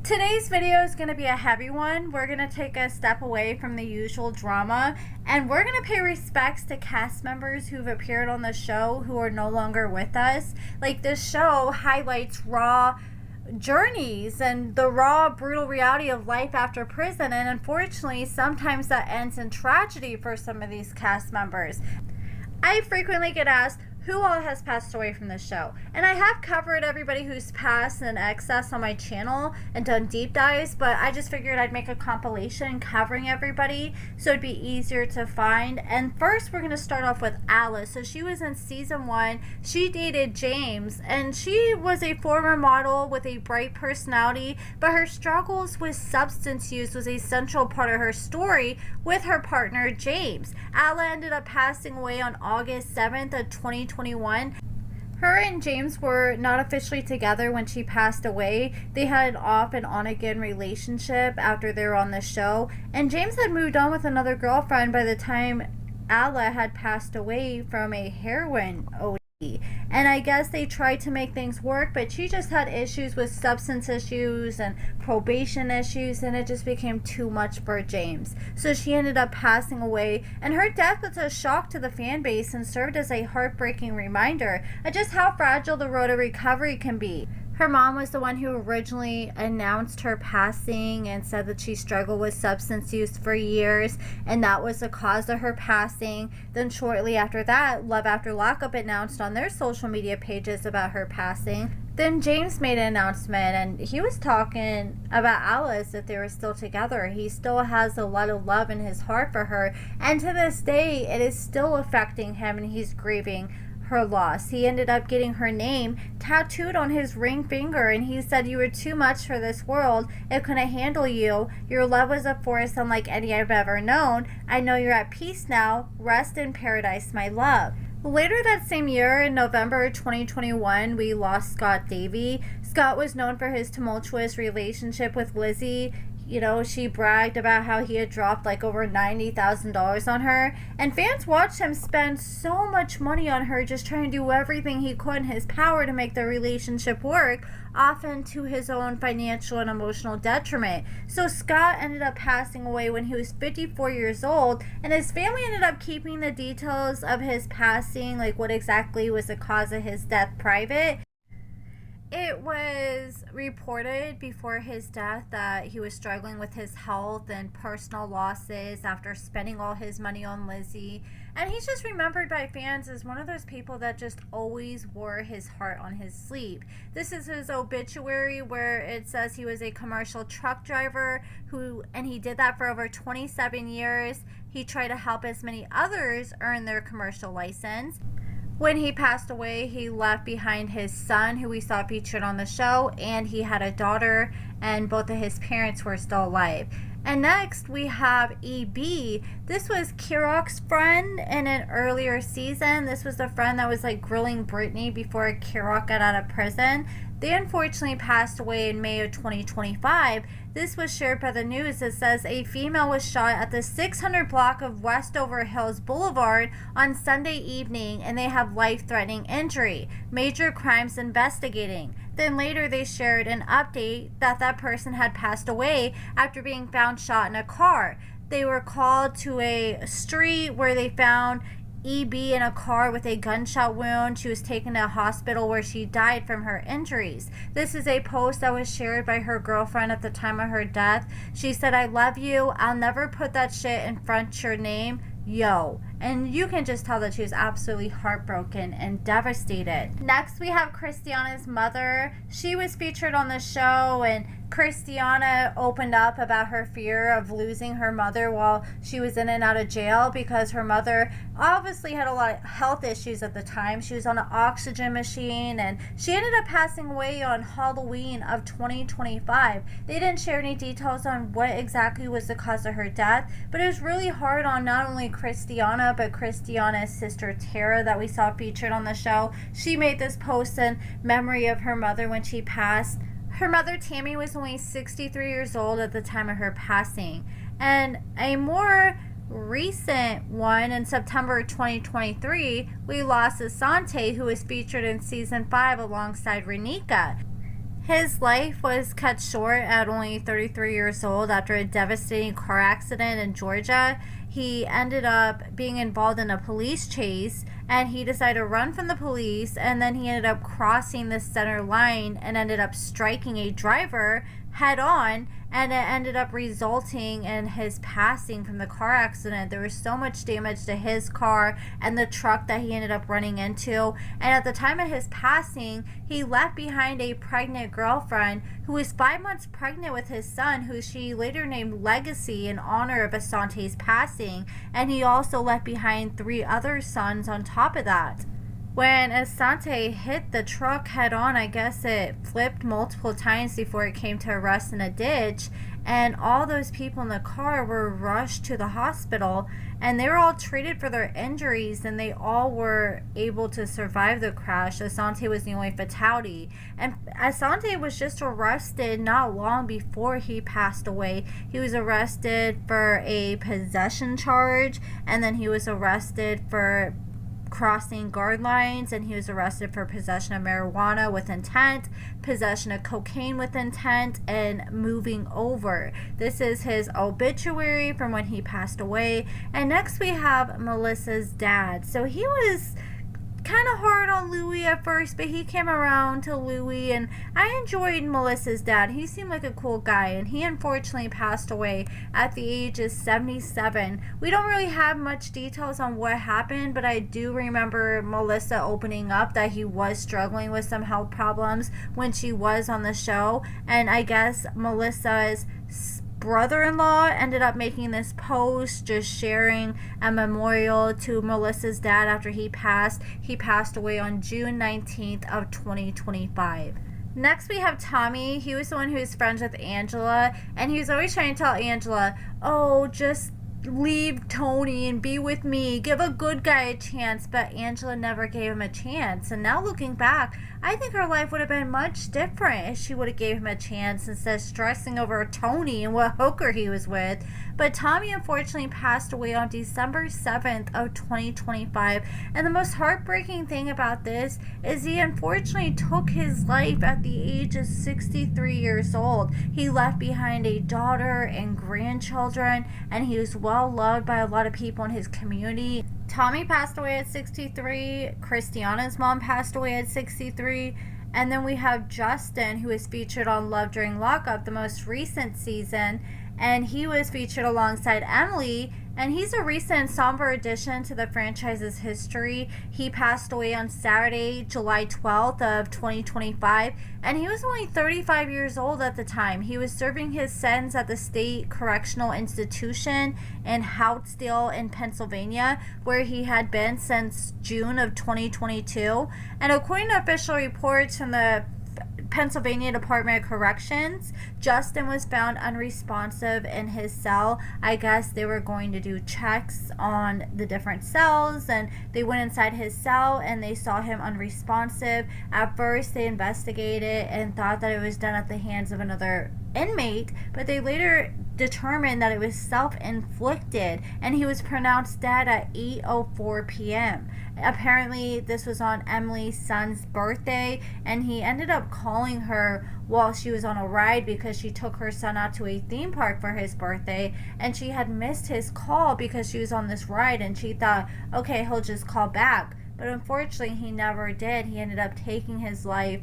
Today's video is going to be a heavy one. We're going to take a step away from the usual drama, and we're going to pay respects to cast members who've appeared on the show who are no longer with us. Like, this show highlights raw journeys and the raw, brutal reality of life after prison, and unfortunately, sometimes that ends in tragedy for some of these cast members. I frequently get asked, who all has passed away from the show? And I have covered everybody who's passed in excess on my channel and done deep dives, but I just figured I'd make a compilation covering everybody so it'd be easier to find. And first, we're going to start off with Alice. So she was in season 1. She dated James, and she was a former model with a bright personality, but her struggles with substance use was a central part of her story with her partner James. Alla ended up passing away on August 7th of 2021. Her and James were not officially together when she passed away. They had an off and on again relationship after they were on the show, and James had moved on with another girlfriend by the time Alla had passed away from a heroin OD. And I guess they tried to make things work, but she just had issues with substance issues and probation issues, and it just became too much for James. So she ended up passing away, and her death was a shock to the fan base and served as a heartbreaking reminder of just how fragile the road to recovery can be. Her mom was the one who originally announced her passing and said that she struggled with substance use for years, and that was the cause of her passing. Then shortly after that, Loveafterlockup announced on their social media pages about her passing. Then James made an announcement, and he was talking about Alice, that they were still together. He still has a lot of love in his heart for her, and to this day, it is still affecting him, and he's grieving her loss. He ended up getting her name tattooed on his ring finger, and he said, "You were too much for this world. It couldn't handle you. Your love was a force unlike any I've ever known. I know you're at peace now. Rest in paradise, my love." Later that same year, in November 2021, we lost Scott Davey. Scott was known for his tumultuous relationship with Lizzie. You know, she bragged about how he had dropped like over $90,000 on her, and fans watched him spend so much money on her, just trying to do everything he could in his power to make their relationship work, often to his own financial and emotional detriment. So Scott ended up passing away when he was 54 years old, and his family ended up keeping the details of his passing, like what exactly was the cause of his death, private. It was reported before his death that he was struggling with his health and personal losses after spending all his money on Lizzie. And he's just remembered by fans as one of those people that just always wore his heart on his sleeve. This is his obituary, where it says he was a commercial truck driver and he did that for over 27 years. He tried to help as many others earn their commercial license. When he passed away, he left behind his son, who we saw featured on the show, and he had a daughter, and both of his parents were still alive. And next, we have EB. This was Kirok's friend in an earlier season. This was the friend that was like grilling Brittany before Kirok got out of prison. They unfortunately passed away in May of 2025. This was shared by the news. It says a female was shot at the 600 block of Westover Hills Boulevard on Sunday evening, and they have life-threatening injury. Major crimes investigating. Then later they shared an update that that person had passed away after being found shot in a car. They were called to a street where they found EB in a car with a gunshot wound. She was taken to a hospital where she died from her injuries. This is a post that was shared by her girlfriend at the time of her death. She said, "I love you. I'll never put that shit in front of your name. Yo." And you can just tell that she was absolutely heartbroken and devastated. Next, we have Christiana's mother. She was featured on the show, and Christiana opened up about her fear of losing her mother while she was in and out of jail, because her mother obviously had a lot of health issues at the time. She was on an oxygen machine, and she ended up passing away on Halloween of 2025. They didn't share any details on what exactly was the cause of her death, but it was really hard on not only Christiana, but Christiana's sister Tara that we saw featured on the show. She made this post in memory of her mother when she passed. Her mother, Tammy, was only 63 years old at the time of her passing. And a more recent one, in September 2023, we lost Asante, who was featured in season 5 alongside Renika. His life was cut short at only 33 years old after a devastating car accident in Georgia. He ended up being involved in a police chase, and he decided to run from the police, and then he ended up crossing the center line and ended up striking a driver head on, and it ended up resulting in his passing from the car accident. There was so much damage to his car and the truck that he ended up running into, and at the time of his passing, he left behind a pregnant girlfriend who was 5 months pregnant with his son, who she later named Legacy in honor of Asante's passing, and he also left behind 3 other sons on top of that. When Asante hit the truck head on, I guess it flipped multiple times before it came to a rest in a ditch, and all those people in the car were rushed to the hospital, and they were all treated for their injuries, and they all were able to survive the crash. Asante was the only fatality, and Asante was just arrested not long before he passed away. He was arrested for a possession charge, and then he was arrested for crossing guard lines, and he was arrested for possession of marijuana with intent, possession of cocaine with intent, and moving over. This is his obituary from when he passed away. And next we have Melissa's dad. So he was kind of hard on Louis at first, but he came around to Louis, and I enjoyed Melissa's dad. He seemed like a cool guy, and he unfortunately passed away at the age of 77. We don't really have much details on what happened, but I do remember Melissa opening up that he was struggling with some health problems when she was on the show, and I guess Melissa's brother-in-law ended up making this post just sharing a memorial to Melissa's dad after he passed. He passed away on June 19th of 2025. Next we have Tommy. He was the one who was friends with Angela, and he was always trying to tell Angela, oh, just leave Tony and be with me, give a good guy a chance, but Angela never gave him a chance. And now looking back, I think her life would have been much different if she would have gave him a chance instead of stressing over Tony and what hooker he was with. But Tommy unfortunately passed away on December 7th of 2025, and the most heartbreaking thing about this is he unfortunately took his life at the age of 63 years old. He left behind a daughter and grandchildren, and he was well loved by a lot of people in his community. Tommy passed away at 63, Christiana's mom passed away at 63, and then we have Justin, who is featured on Love During Lockup, the most recent season, and he was featured alongside Emily, and he's a recent somber addition to the franchise's history. He passed away on Saturday, July 12th of 2025, and he was only 35 years old at the time. He was serving his sentence at the State Correctional Institution in Houtsdale in Pennsylvania, where he had been since June of 2022. And according to official reports from the Pennsylvania Department of Corrections, Justin was found unresponsive in his cell. I guess they were going to do checks on the different cells, and they went inside his cell and they saw him unresponsive. At first they investigated and thought that it was done at the hands of another inmate, but they later determined that it was self-inflicted, and he was pronounced dead at 8:04 p.m. Apparently this was on Emily's son's birthday, and he ended up calling her while she was on a ride because she took her son out to a theme park for his birthday, and she had missed his call because she was on this ride, and she thought, okay, he'll just call back. But unfortunately he never did. He ended up taking his life.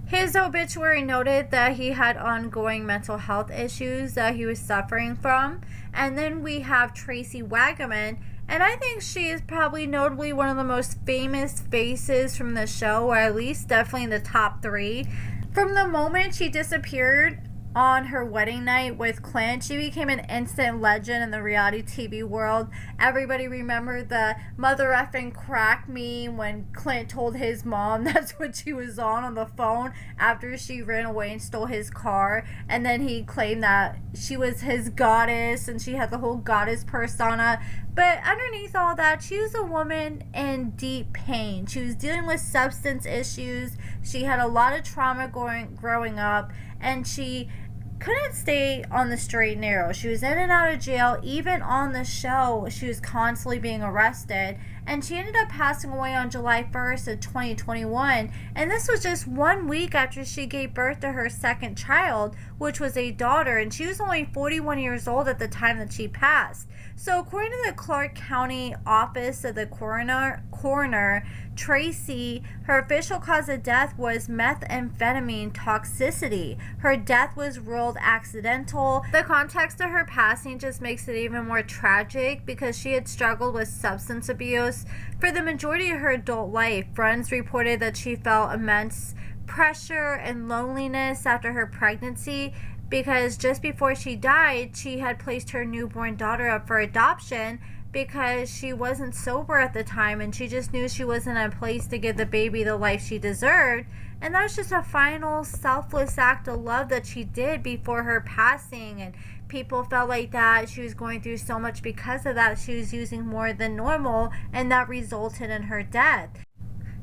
His obituary noted that he had ongoing mental health issues that he was suffering from. And then we have Tracy Wagaman, and I think she is probably notably one of the most famous faces from the show, or at least definitely in the top 3. From the moment she disappeared on her wedding night with Clint, she became an instant legend in the reality TV world. Everybody remembered the mother effing crack meme when Clint told his mom that's what she was on the phone after she ran away and stole his car, and then he claimed that she was his goddess and she had the whole goddess persona. But underneath all that, she was a woman in deep pain. She was dealing with substance issues. She had a lot of trauma growing up, and she couldn't stay on the straight and narrow. She was in and out of jail. Even on the show, she was constantly being arrested. and she ended up passing away on July 1st of 2021, and this was just 1 week after she gave birth to her second child, which was a daughter, and she was only 41 years old at the time that she passed. So according to the Clark County Office of the Coroner, Tracy, her official cause of death was methamphetamine toxicity. Her death was ruled accidental. The context of her passing just makes it even more tragic because she had struggled with substance abuse for the majority of her adult life. Friends reported that she felt immense pressure and loneliness after her pregnancy, because just before she died, she had placed her newborn daughter up for adoption because she wasn't sober at the time, and she just knew she wasn't in a place to give the baby the life she deserved. And that was just a final selfless act of love that she did before her passing, and people felt like that she was going through so much because of that. She was using more than normal, and that resulted in her death.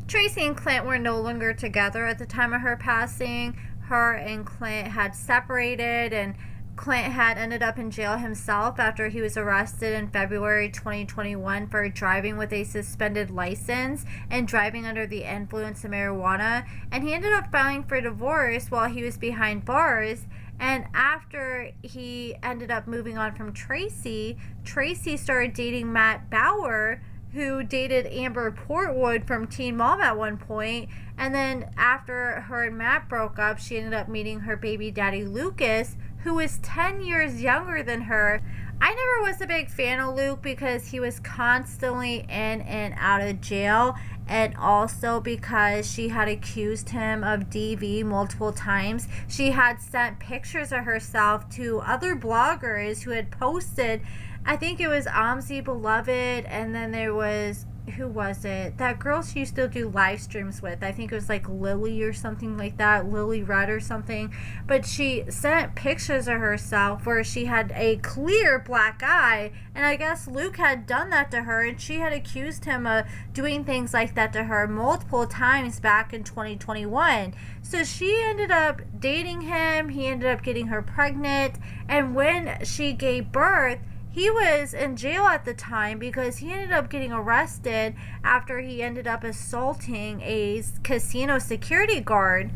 Tracy and Clint were no longer together at the time of her passing. Her and Clint had separated, and Clint had ended up in jail himself after he was arrested in February 2021 for driving with a suspended license and driving under the influence of marijuana, and he ended up filing for divorce while he was behind bars. And after he ended up moving on from Tracy started dating Matt Bauer, who dated Amber Portwood from Teen Mom at one point. And then after her and Matt broke up, she ended up meeting her baby daddy Lucas, who is 10 years younger than her. I never was a big fan of Luke because he was constantly in and out of jail, and also because she had accused him of DV multiple times. She had sent pictures of herself to other bloggers who had posted, I think it was Amzi Beloved, and then there was, who was it? That girl she used to do live streams with. I think it was like Lily or something like that, Lily Red or something. But she sent pictures of herself where she had a clear black eye, and I guess Luke had done that to her, and she had accused him of doing things like that to her multiple times back in 2021. So she ended up dating him. He ended up getting her pregnant, and when she gave birth, he was in jail at the time because he ended up getting arrested after he ended up assaulting a casino security guard.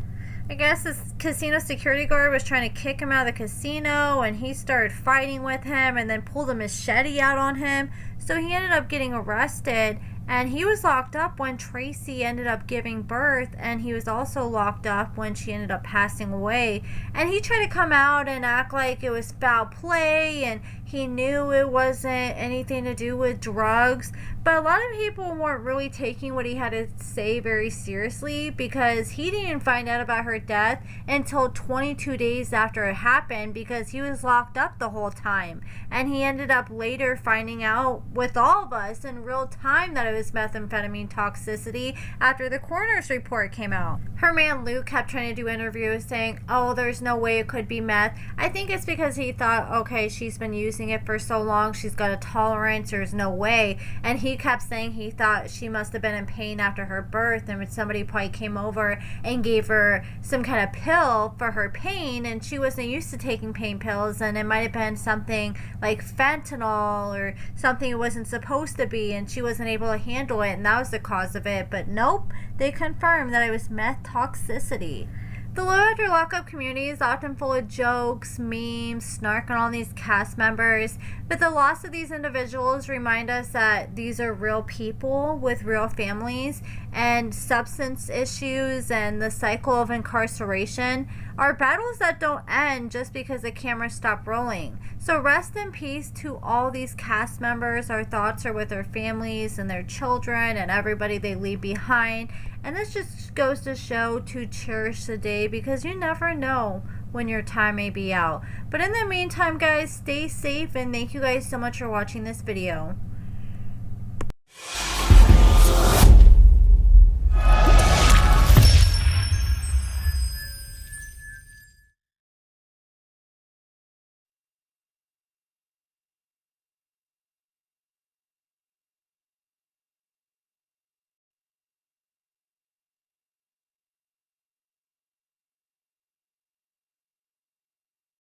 I guess this casino security guard was trying to kick him out of the casino, and he started fighting with him and then pulled a machete out on him. So he ended up getting arrested, and he was locked up when Tracy ended up giving birth, and he was also locked up when she ended up passing away. And he tried to come out and act like it was foul play, and he knew it wasn't anything to do with drugs. But a lot of people weren't really taking what he had to say very seriously, because he didn't find out about her death until 22 days after it happened, because he was locked up the whole time. And he ended up later finding out with all of us in real time that it was methamphetamine toxicity after the coroner's report came out. Her man Luke kept trying to do interviews saying, oh, there's no way it could be meth. I think it's because he thought, okay, she's been using it for so long, she's got a tolerance, there's no way. And he kept saying he thought she must have been in pain after her birth, and when somebody probably came over and gave her some kind of pill for her pain, and she wasn't used to taking pain pills, and it might have been something like fentanyl or something it wasn't supposed to be, and she wasn't able to handle it, and that was the cause of it. But nope, they confirmed that it was meth toxicity. The Loveafterlockup community is often full of jokes, memes, snark on all these cast members, but the loss of these individuals remind us that these are real people with real families, and substance issues and the cycle of incarceration are battles that don't end just because the cameras stop rolling. So rest in peace to all these cast members. Our thoughts are with their families and their children and everybody they leave behind. And this just goes to show to cherish the day, because you never know when your time may be out. But in the meantime, guys, stay safe, and thank you guys so much for watching this video.